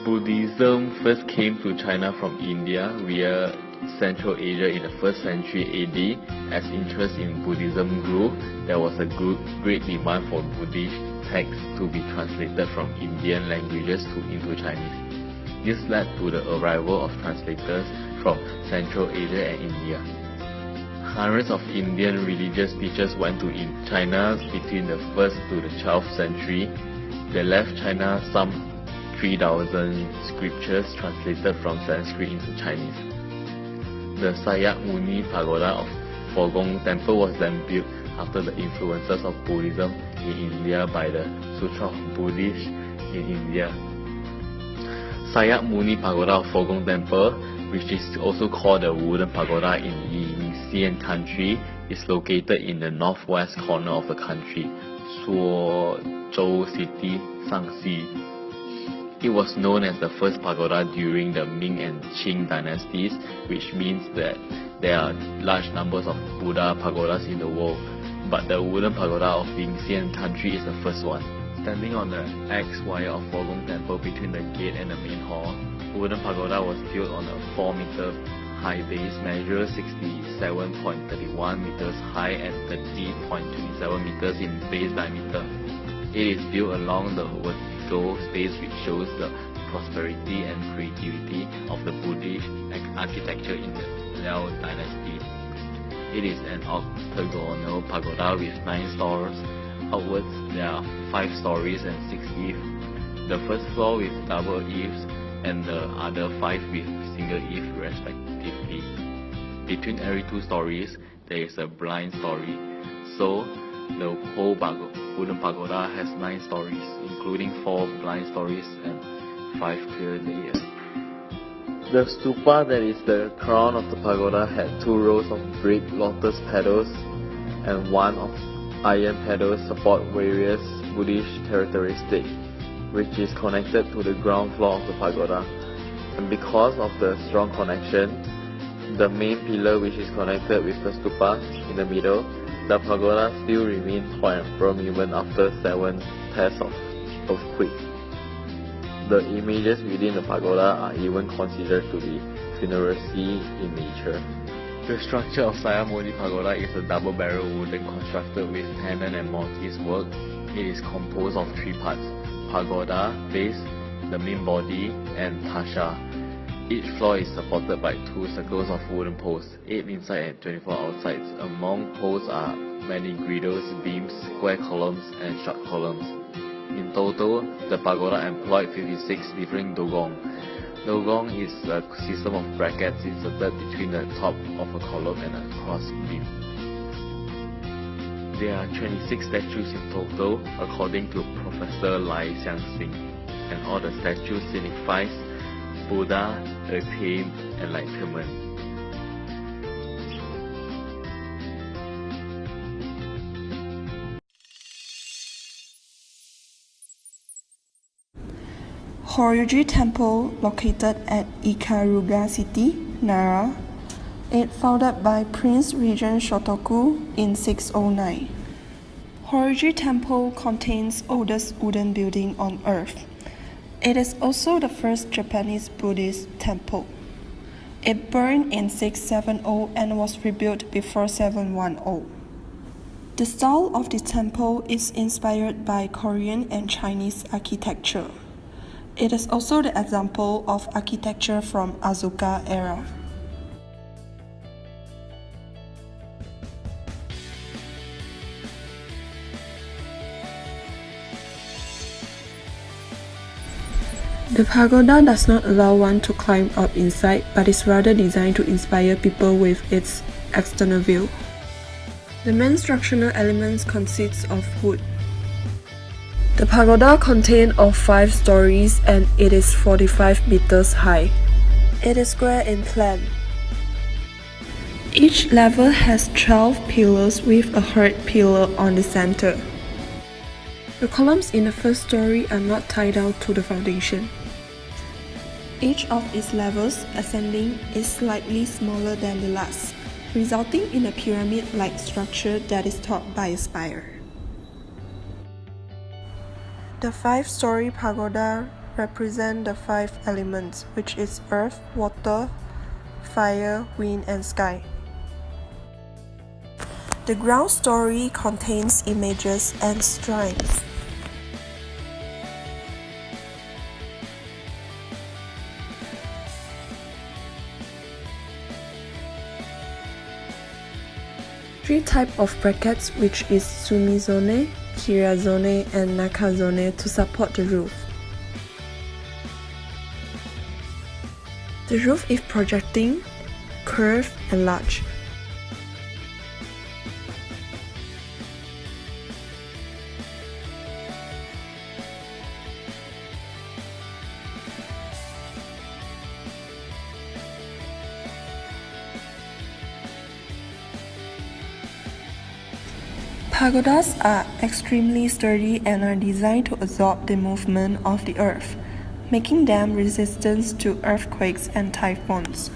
Buddhism first came to China from India via Central Asia in the 1st century AD. As interest in Buddhism grew, there was a great demand for Buddhist texts to be translated from Indian languages into Chinese. This led to the arrival of translators from Central Asia and India. Hundreds of Indian religious teachers went to China between the 1st to the 12th century. They left China some 3,000 scriptures translated from Sanskrit into Chinese. The Sakyamuni Pagoda of Phogong Temple was then built after the influences of Buddhism in India by the Sutra of Buddhists in India. Sakyamuni Pagoda of Phogong Temple, which is also called the Wooden Pagoda in Yingxian country, is located in the northwest corner of the country, Suozhou City, Shaanxi. It was known as the first pagoda during the Ming and Qing dynasties, which means that there are large numbers of Buddha pagodas in the world, but the wooden pagoda of Yingxian country is the first one. Standing on the X wire of Phogong Temple between the gate and the main hall, the wooden pagoda was built on a 4-meter high base, measures 67.31 meters high and 30.27 meters in base diameter. It is built along the vertical space, which shows the prosperity and creativity of the Buddhist architecture in the Liao dynasty. It is an octagonal pagoda with 9 stories. Outwards, there are 5 stories and 6 eaves. The first floor with double eaves and the other 5 with single eave respectively. Between every 2 stories, there is a blind story. So, the whole wooden pagoda has 9 stories, including 4 blind stories and 5 clear layers. The stupa, that is the crown of the pagoda, had 2 rows of brick lotus petals and 1 of iron petals support various Buddhist characteristics, which is connected to the ground floor of the pagoda. And because of the strong connection, the main pillar, which is connected with the stupa in the middle, the pagoda still remains tall and firm even after 7 tests of earthquake. The images within the pagoda are even considered to be funerary in nature. The structure of Sakyamuni Pagoda is a double-barrel wooden constructed with tenon and mortise work. It is composed of 3 parts: pagoda, base, the main body, and tasha. Each floor is supported by 2 circles of wooden posts, 8 inside and 24 outside. Among posts are many girdles, beams, square columns, and short columns. In total, the pagoda employed 56 different dogong. Dogong is a system of brackets inserted between the top of a column and a cross beam. There are 26 statues in total, according to Professor Lai Xiangxing, and all the statues signifies Buddha, attained enlightenment. Horyuji Temple, located at Ikaruga City, Nara. It founded by Prince Regent Shotoku in 609. Horyuji Temple contains oldest wooden building on earth. It is also the first Japanese Buddhist temple. It burned in 670 and was rebuilt before 710. The style of the temple is inspired by Korean and Chinese architecture. It is also the example of architecture from Asuka era. The pagoda does not allow one to climb up inside, but is rather designed to inspire people with its external view. The main structural elements consist of wood. The pagoda contains of 5 stories and it is 45 meters high. It is square in plan. Each level has 12 pillars with a heart pillar on the center. The columns in the first story are not tied down to the foundation. Each of its levels ascending is slightly smaller than the last, resulting in a pyramid-like structure that is topped by a spire. The 5-story pagoda represent the 5 elements, which is earth, water, fire, wind, and sky. The ground story contains images and shrines. Three types of brackets, which is sumizone, kiryazone, and nakazone, to support the roof. The roof is projecting, curved, and large. Pagodas are extremely sturdy and are designed to absorb the movement of the earth, making them resistant to earthquakes and typhoons.